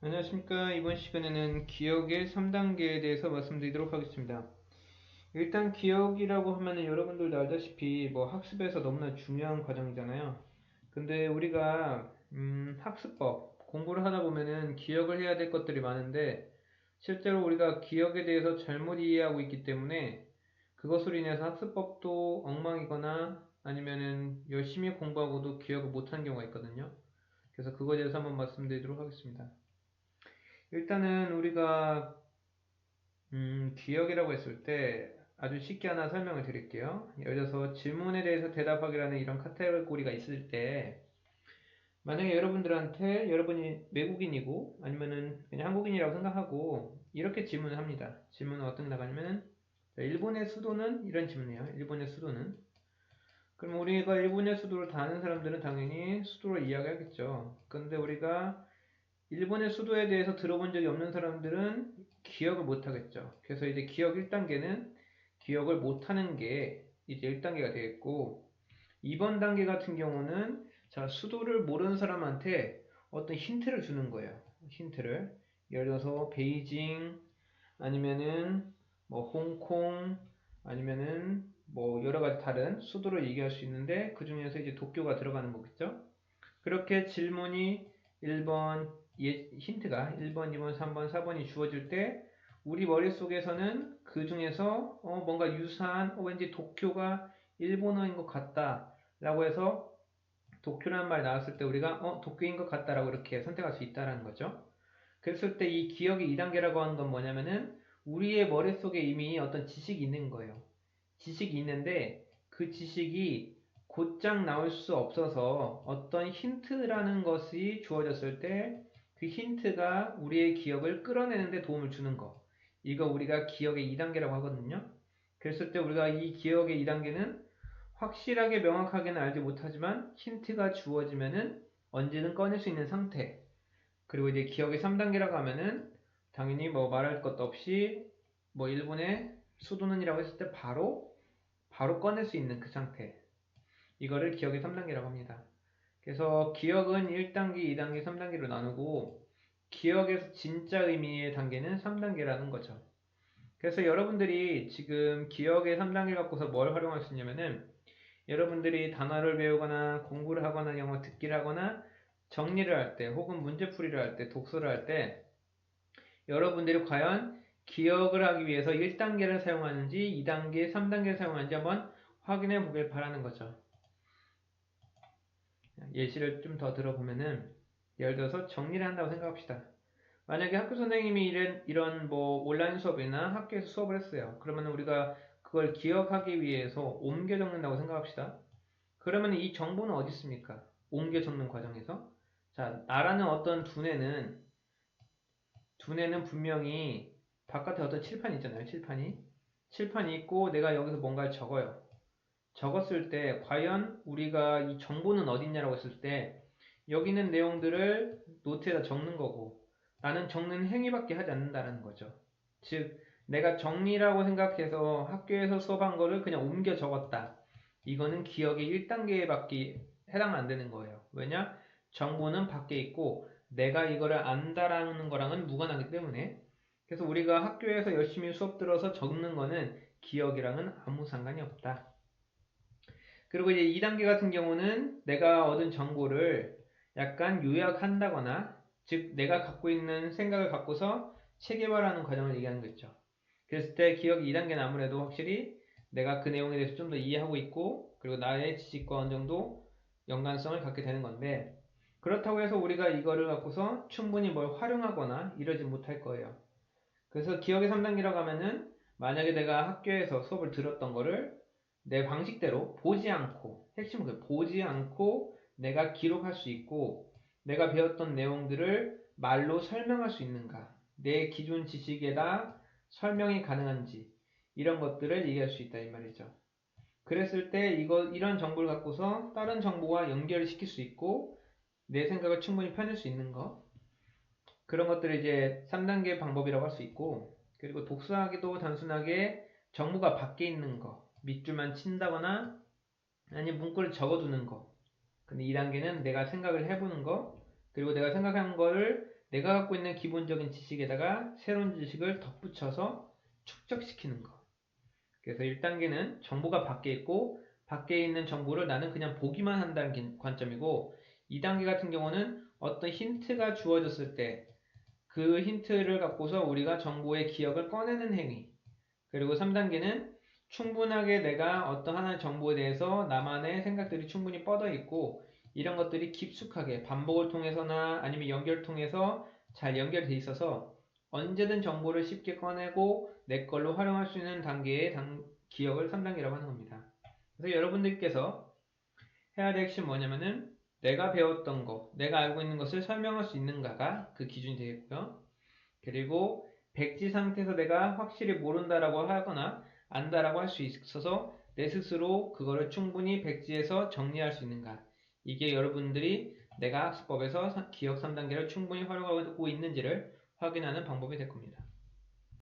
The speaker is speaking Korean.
안녕하십니까. 이번 시간에는 기억의 3단계에 대해서 말씀드리도록 하겠습니다. 일단 기억이라고 하면은 여러분들도 알다시피 뭐 학습에서 너무나 중요한 과정이잖아요. 근데 우리가 학습법 공부를 하다 보면은 기억을 해야 될 것들이 많은데 실제로 우리가 기억에 대해서 잘못 이해하고 있기 때문에 그것으로 인해서 학습법도 엉망이거나 아니면은 열심히 공부하고도 기억을 못하는 경우가 있거든요. 그래서 그거에 대해서 한번 말씀드리도록 하겠습니다. 일단은 우리가 기억이라고 했을 때 아주 쉽게 하나 설명을 드릴게요. 예를 들어서 질문에 대해서 대답하기라는 이런 카테고리가 있을 때 만약에 여러분들한테 여러분이 외국인이고 아니면은 그냥 한국인이라고 생각하고 이렇게 질문을 합니다. 질문은 어떻게 나가냐면은 일본의 수도는 이런 질문이에요. 일본의 수도는 그럼 우리가 일본의 수도를 다 아는 사람들은 당연히 수도를 이야기하겠죠. 근데 우리가 일본의 수도에 대해서 들어본 적이 없는 사람들은 기억을 못 하겠죠. 그래서 이제 기억 1단계는 기억을 못하는 게 이제 1단계가 되겠고, 2번 단계 같은 경우는 자, 수도를 모르는 사람한테 어떤 힌트를 주는 거예요. 힌트를. 예를 들어서 베이징 아니면은 뭐 홍콩 아니면은 뭐 여러 가지 다른 수도를 얘기할 수 있는데 그 중에서 이제 도쿄가 들어가는 거겠죠. 그렇게 질문이 1번, 힌트가 1번, 2번, 3번, 4번이 주어질 때 우리 머릿속에서는 그 중에서 뭔가 유사한 왠지 도쿄가 일본어인 것 같다 라고 해서 도쿄라는 말이 나왔을 때 우리가 도쿄인 것 같다라고 이렇게 선택할 수 있다라는 거죠. 그랬을 때 이 기억의 2단계라고 하는 건 뭐냐면은 우리의 머릿속에 이미 어떤 지식이 있는 거예요. 지식이 있는데 그 지식이 곧장 나올 수 없어서 어떤 힌트라는 것이 주어졌을 때 그 힌트가 우리의 기억을 끌어내는 데 도움을 주는 거. 이거 우리가 기억의 2단계라고 하거든요. 그랬을 때 우리가 이 기억의 2단계는 확실하게 명확하게는 알지 못하지만 힌트가 주어지면은 언제든 꺼낼 수 있는 상태. 그리고 이제 기억의 3단계라고 하면은 당연히 뭐 말할 것도 없이 뭐 일본의 수도는이라고 했을 때 바로 꺼낼 수 있는 그 상태. 이거를 기억의 3단계라고 합니다. 그래서 기억은 1단계, 2단계, 3단계로 나누고 기억에서 진짜 의미의 단계는 3단계라는 거죠. 그래서 여러분들이 지금 기억의 3단계 갖고서 뭘 활용할 수 있냐면은 여러분들이 단어를 배우거나 공부를 하거나 영어 듣기를 하거나 정리를 할 때 혹은 문제풀이를 할 때 독서를 할 때 여러분들이 과연 기억을 하기 위해서 1단계를 사용하는지 2단계, 3단계를 사용하는지 한번 확인해 보길 바라는 거죠. 예시를 좀 더 들어보면은 예를 들어서 정리를 한다고 생각합시다. 만약에 학교 선생님이 이런 뭐 온라인 수업이나 학교에서 수업을 했어요. 그러면 우리가 그걸 기억하기 위해서 옮겨 적는다고 생각합시다. 그러면 이 정보는 어디 있습니까? 옮겨 적는 과정에서. 자, 나라는 어떤 두뇌는 분명히 바깥에 어떤 칠판이 있잖아요. 칠판이 있고 내가 여기서 뭔가를 적어요. 적었을 때 과연 우리가 이 정보는 어딨냐라고 했을 때 여기 있는 내용들을 노트에다 적는 거고 나는 적는 행위밖에 하지 않는다는 거죠. 즉 내가 정리라고 생각해서 학교에서 수업한 거를 그냥 옮겨 적었다. 이거는 기억의 1단계밖에 해당 안 되는 거예요. 왜냐? 정보는 밖에 있고 내가 이거를 안다라는 거랑은 무관하기 때문에 그래서 우리가 학교에서 열심히 수업 들어서 적는 거는 기억이랑은 아무 상관이 없다. 그리고 이제 2단계 같은 경우는 내가 얻은 정보를 약간 요약한다거나, 즉, 내가 갖고 있는 생각을 갖고서 체계화하는 과정을 얘기하는 거죠. 그랬을 때 기억 2단계는 아무래도 확실히 내가 그 내용에 대해서 좀 더 이해하고 있고, 그리고 나의 지식과 어느 정도 연관성을 갖게 되는 건데, 그렇다고 해서 우리가 이거를 갖고서 충분히 뭘 활용하거나 이러지 못할 거예요. 그래서 기억의 3단계라고 하면은 만약에 내가 학교에서 수업을 들었던 거를 내 방식대로 보지 않고 핵심은 보지 않고 내가 기록할 수 있고 내가 배웠던 내용들을 말로 설명할 수 있는가 내 기존 지식에다 설명이 가능한지 이런 것들을 얘기할 수 있다 이 말이죠. 그랬을 때 이런 정보를 갖고서 다른 정보와 연결을 시킬 수 있고 내 생각을 충분히 펴낼 수 있는 거 그런 것들을 이제 3단계 방법이라고 할 수 있고, 그리고 독서하기도 단순하게 정보가 밖에 있는 거, 밑줄만 친다거나, 아니면 문구를 적어두는 거. 근데 2단계는 내가 생각을 해보는 거, 그리고 내가 생각한 거를 내가 갖고 있는 기본적인 지식에다가 새로운 지식을 덧붙여서 축적시키는 거. 그래서 1단계는 정보가 밖에 있고 밖에 있는 정보를 나는 그냥 보기만 한다는 관점이고 2단계 같은 경우는 어떤 힌트가 주어졌을 때 그 힌트를 갖고서 우리가 정보의 기억을 꺼내는 행위. 그리고 3단계는 충분하게 내가 어떤 하나의 정보에 대해서 나만의 생각들이 충분히 뻗어 있고 이런 것들이 깊숙하게 반복을 통해서나 아니면 연결을 통해서 잘 연결돼 있어서 언제든 정보를 쉽게 꺼내고 내 걸로 활용할 수 있는 단계의 기억을 3단계라고 하는 겁니다. 그래서 여러분들께서 해야 될 핵심이 뭐냐면은 내가 배웠던 거, 내가 알고 있는 것을 설명할 수 있는가가 그 기준이 되겠고요. 그리고 백지 상태에서 내가 확실히 모른다라고 하거나 안다라고 할 수 있어서 내 스스로 그거를 충분히 백지에서 정리할 수 있는가. 이게 여러분들이 내가 학습법에서 기억 3단계를 충분히 활용하고 있는지를 확인하는 방법이 될 겁니다.